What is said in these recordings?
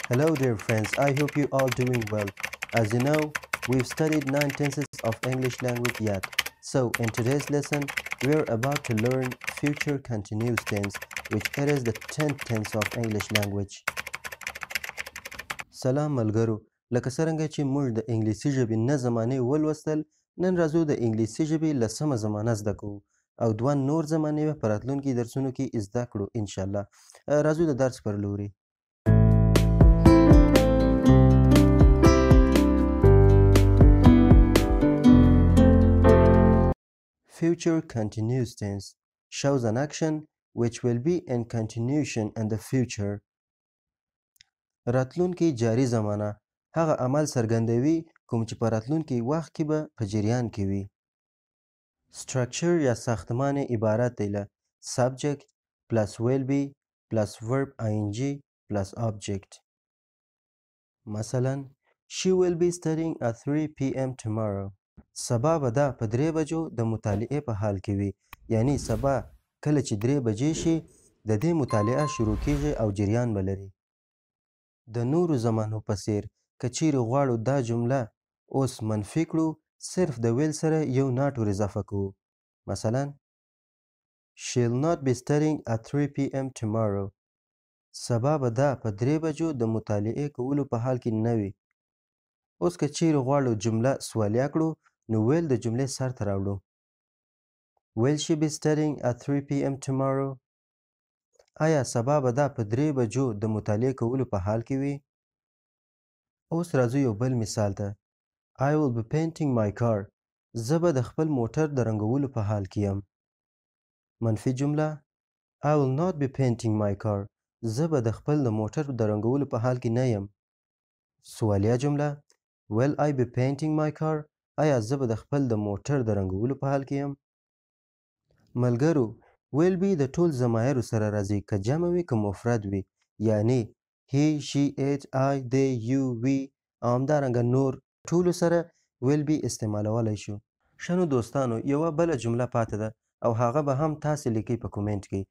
Hello dear friends, I hope you all doing well. As you know, we've studied 9 tenses of English language yet. So in today's lesson, we're about to learn future continuous tense, which it is the 10th tense of English language. سلام ملګرو، لکه څرنګه چې موږ د انګلیسي ژبې نه زمانې ولوستل، نن راځو د انګلیسي ژبې لسمه زمانه زده کوو او دوه نور زمانې به په راتلونکي درسونو کې زده کړو انشاءالله. راځو د درس پر لوري. Future continuous tense shows an action which will be in continuation in the future. راتلونکي جاری زمانه هغه عمل څرګندوي کوم چې په راتلونکي وخت کې به په جریان کې وي. Structure یا ساختمان عبارت دی له subject plus will be plus verb ing plus object. مثلا She will be studying at 3 p.m. tomorrow. سبا به دا په 3 بجو د مطالعې په حال کې وي، یعنی سبا کله چې 3 بجې شي د دې مطالعه شروع کیږي او جریان به لري. د نورو زمانو په څیر که چیرې غواړو دا جمله اوس منفي کړو، صرف د ویل سره یو ناټ ور اضافه کوو. مثلا She'll not be studying at 3 p.m. tomorrow. سبا به دا په 3 بجو د مطالعې کولو په حال کې نه وي. اوس که چیرې غواړو جمله سوالیه کړو نو ویل د جملې سر ته راوړو. Will she be studying at 3 p.m. tomorrow? آیا سبا به دا په 3 بجو د مطالعې کولو په حال کې وي؟ اوس راځو یو بل مثال ته. I will be painting my car. زه به د خپل موټر د رنګولو په حال کې یم. منفي جمله I will not be painting my car. زه به د خپل د موټر د رنګولو په حال کې نه یم. سوالیه جمله Will I be painting my car? آیا زه به د خپل د موټر د رنګولو په حال کې یم؟ ملګرو will be د ټول ضمایرو سره راځي، که جمع وي که مفرد وي، یعنی he, she, it, I, they, you, we او همدارنګه نور ټولو سره will be استعمالولی شو. ښه نو دوستانو، یوه بله جمله پاتې ده او هغه به هم تاسې لیکئ په کومنټ کې.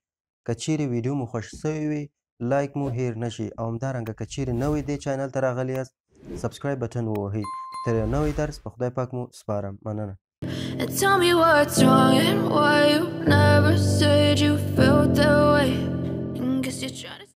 که چیرې ویډیو مو خوښ سوی وي لایک مو هیر نشي او همدارنګه که چیرې نوی دې چینل ته راغلی یاست سبسکرایب بټن ووهئ. تر یو نوی درس په خدای پاک مو سپارم. مننه. And tell me what's wrong and why you never said you felt that way. And guess you're trying to